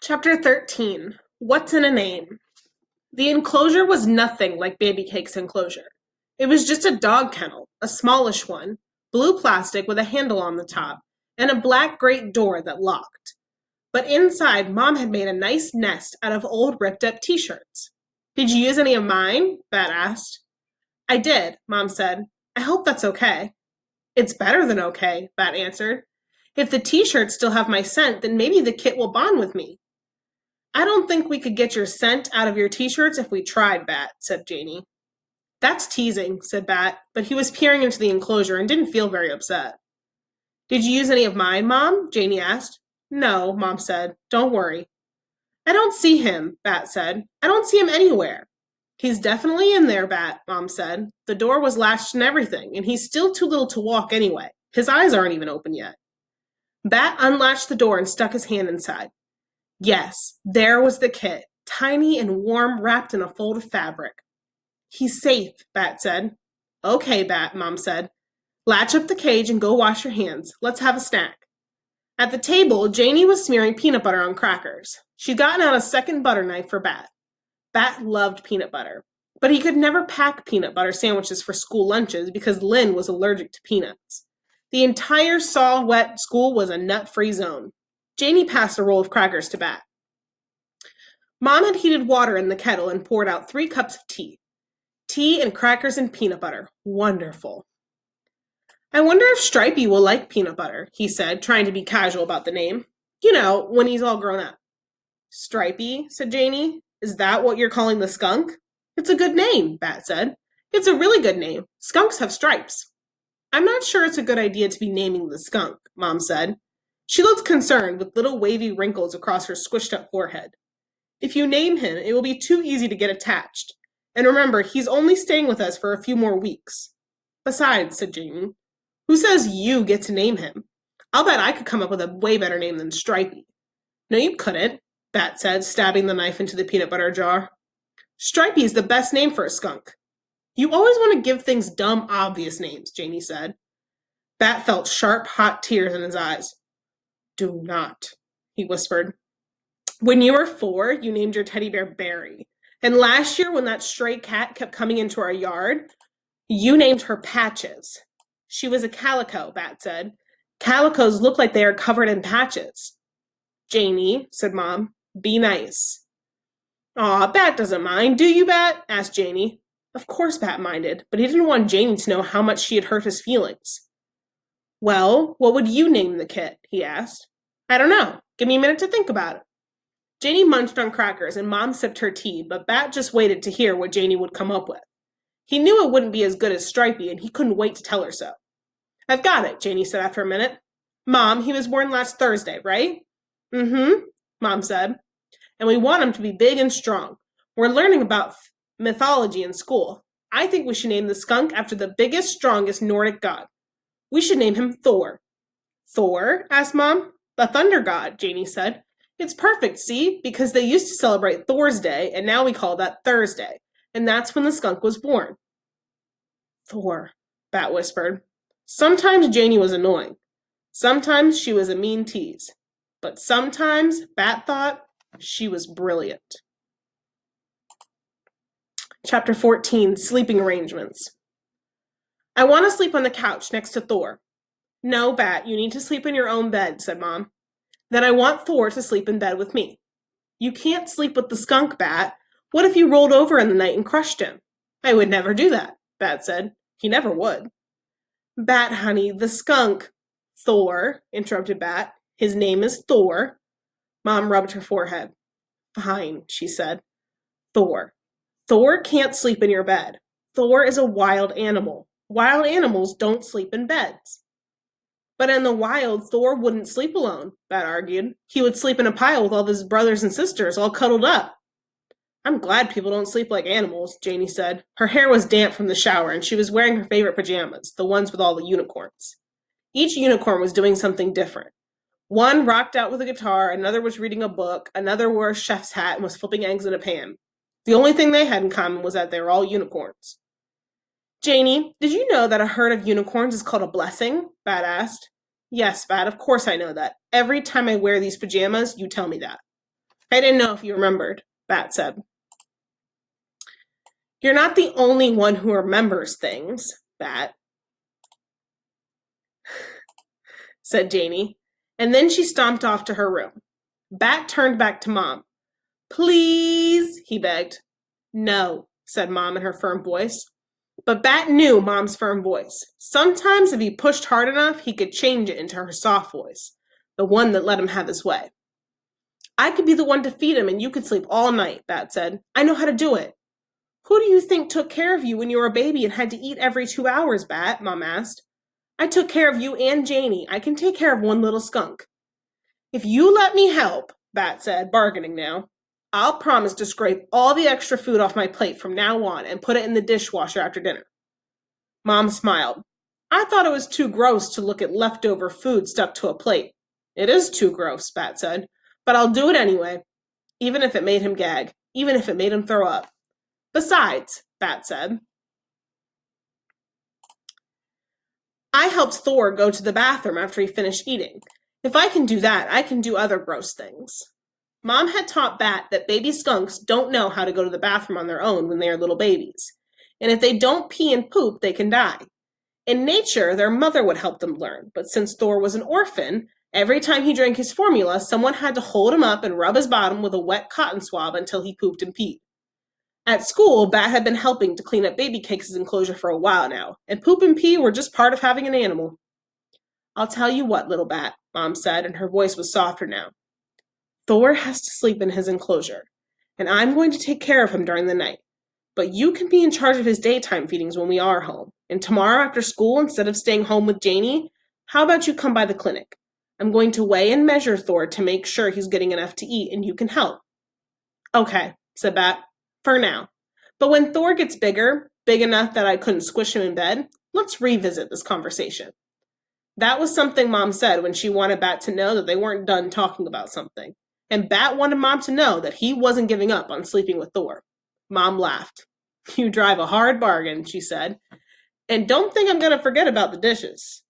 Chapter 13. What's in a Name? The enclosure was nothing like Baby Cake's enclosure. It was just a dog kennel, a smallish one, blue plastic with a handle on the top, and a black grate door that locked. But inside, Mom had made a nice nest out of old ripped up t-shirts. Did you use any of mine? Bat asked. I did, Mom said. I hope that's okay. It's better than okay, Bat answered. If the t-shirts still have my scent, then maybe the kit will bond with me. I don't think we could get your scent out of your t-shirts if we tried, Bat, said Janie. That's teasing, said Bat, but he was peering into the enclosure and didn't feel very upset. Did you use any of mine, Mom? Janie asked. No, Mom said. Don't worry. I don't see him, Bat said. I don't see him anywhere. He's definitely in there, Bat, Mom said. The door was latched and everything, and he's still too little to walk anyway. His eyes aren't even open yet. Bat unlatched the door and stuck his hand inside. Yes, there was the kit, tiny and warm, wrapped in a fold of fabric. He's safe, Bat said. Okay, Bat, Mom said. Latch up the cage and go wash your hands. Let's have a snack. At the table, Janie was smearing peanut butter on crackers. She'd gotten out a second butter knife for Bat. Bat loved peanut butter, but he could never pack peanut butter sandwiches for school lunches because Lynn was allergic to peanuts. The entire saw-wet school was a nut-free zone. Janie passed a roll of crackers to Bat. Mom had heated water in the kettle and poured out 3 cups of tea. Tea and crackers and peanut butter. Wonderful. I wonder if Stripey will like peanut butter, he said, trying to be casual about the name. You know, when he's all grown up. Stripey, said Janie. Is that what you're calling the skunk? It's a good name, Bat said. It's a really good name. Skunks have stripes. I'm not sure it's a good idea to be naming the skunk, Mom said. She looked concerned with little wavy wrinkles across her squished-up forehead. If you name him, it will be too easy to get attached. And remember, he's only staying with us for a few more weeks. Besides, said Janie, who says you get to name him? I'll bet I could come up with a way better name than Stripey. No, you couldn't, Bat said, stabbing the knife into the peanut butter jar. Stripey is the best name for a skunk. You always want to give things dumb, obvious names, Janie said. Bat felt sharp, hot tears in his eyes. Do not, he whispered. When you were 4, you named your teddy bear Barry. And last year, when that stray cat kept coming into our yard, you named her Patches. She was a calico, Bat said. Calicos look like they are covered in patches. Janie, said Mom, be nice. Aw, Bat doesn't mind, do you, Bat? Asked Janie. Of course Bat minded, but he didn't want Janie to know how much she had hurt his feelings. Well, what would you name the kit? He asked. I don't know. Give me a minute to think about it. Janie munched on crackers and Mom sipped her tea, but Bat just waited to hear what Janie would come up with. He knew it wouldn't be as good as Stripey, and he couldn't wait to tell her so. I've got it, Janie said after a minute. Mom, he was born last Thursday, right? Mm-hmm, Mom said. And we want him to be big and strong. We're learning about mythology in school. I think we should name the skunk after the biggest, strongest Nordic god. We should name him Thor. Thor? Asked Mom. The thunder god, Janie said. It's perfect, see? Because they used to celebrate Thor's Day, and now we call that Thursday. And that's when the skunk was born. Thor, Bat whispered. Sometimes Janie was annoying. Sometimes she was a mean tease. But sometimes, Bat thought, she was brilliant. Chapter 14, Sleeping Arrangements. I want to sleep on the couch next to Thor. No, Bat, you need to sleep in your own bed, said Mom. Then I want Thor to sleep in bed with me. You can't sleep with the skunk, Bat. What if you rolled over in the night and crushed him? I would never do that, Bat said. He never would. Bat, honey, the skunk. Thor, interrupted Bat. His name is Thor. Mom rubbed her forehead. Fine, she said. Thor. Thor can't sleep in your bed. Thor is a wild animal. Wild animals don't sleep in beds. But in the wild, Thor wouldn't sleep alone, Bat argued. He would sleep in a pile with all his brothers and sisters, all cuddled up. I'm glad people don't sleep like animals, Janie said. Her hair was damp from the shower, and she was wearing her favorite pajamas, the ones with all the unicorns. Each unicorn was doing something different. One rocked out with a guitar, another was reading a book, another wore a chef's hat and was flipping eggs in a pan. The only thing they had in common was that they were all unicorns. Janie, did you know that a herd of unicorns is called a blessing? Bat asked. Yes, Bat, of course I know that. Every time I wear these pajamas, you tell me that. I didn't know if you remembered, Bat said. You're not the only one who remembers things, Bat, said Janie, and then she stomped off to her room. Bat turned back to Mom. Please, he begged. No, said Mom in her firm voice. But Bat knew Mom's firm voice. Sometimes if he pushed hard enough, he could change it into her soft voice, the one that let him have his way. I could be the one to feed him and you could sleep all night, Bat said. I know how to do it. Who do you think took care of you when you were a baby and had to eat every 2 hours, Bat? Mom asked. I took care of you and Janie. I can take care of one little skunk. If you let me help, Bat said, bargaining now, I'll promise to scrape all the extra food off my plate from now on and put it in the dishwasher after dinner. Mom smiled. I thought it was too gross to look at leftover food stuck to a plate. It is too gross, Bat said, but I'll do it anyway, even if it made him gag, even if it made him throw up. Besides, Bat said, I helped Thor go to the bathroom after he finished eating. If I can do that, I can do other gross things. Mom had taught Bat that baby skunks don't know how to go to the bathroom on their own when they are little babies. And if they don't pee and poop, they can die. In nature, their mother would help them learn, but since Thor was an orphan, every time he drank his formula, someone had to hold him up and rub his bottom with a wet cotton swab until he pooped and peed. At school, Bat had been helping to clean up Baby Cakes' enclosure for a while now, and poop and pee were just part of having an animal. I'll tell you what, little Bat, Mom said, and her voice was softer now. Thor has to sleep in his enclosure, and I'm going to take care of him during the night. But you can be in charge of his daytime feedings when we are home. And tomorrow after school, instead of staying home with Janie, how about you come by the clinic? I'm going to weigh and measure Thor to make sure he's getting enough to eat, and you can help. Okay, said Bat. For now. But when Thor gets bigger, big enough that I couldn't squish him in bed, let's revisit this conversation. That was something Mom said when she wanted Bat to know that they weren't done talking about something. And Bat wanted Mom to know that he wasn't giving up on sleeping with Thor. Mom laughed. You drive a hard bargain, she said. And don't think I'm going to forget about the dishes.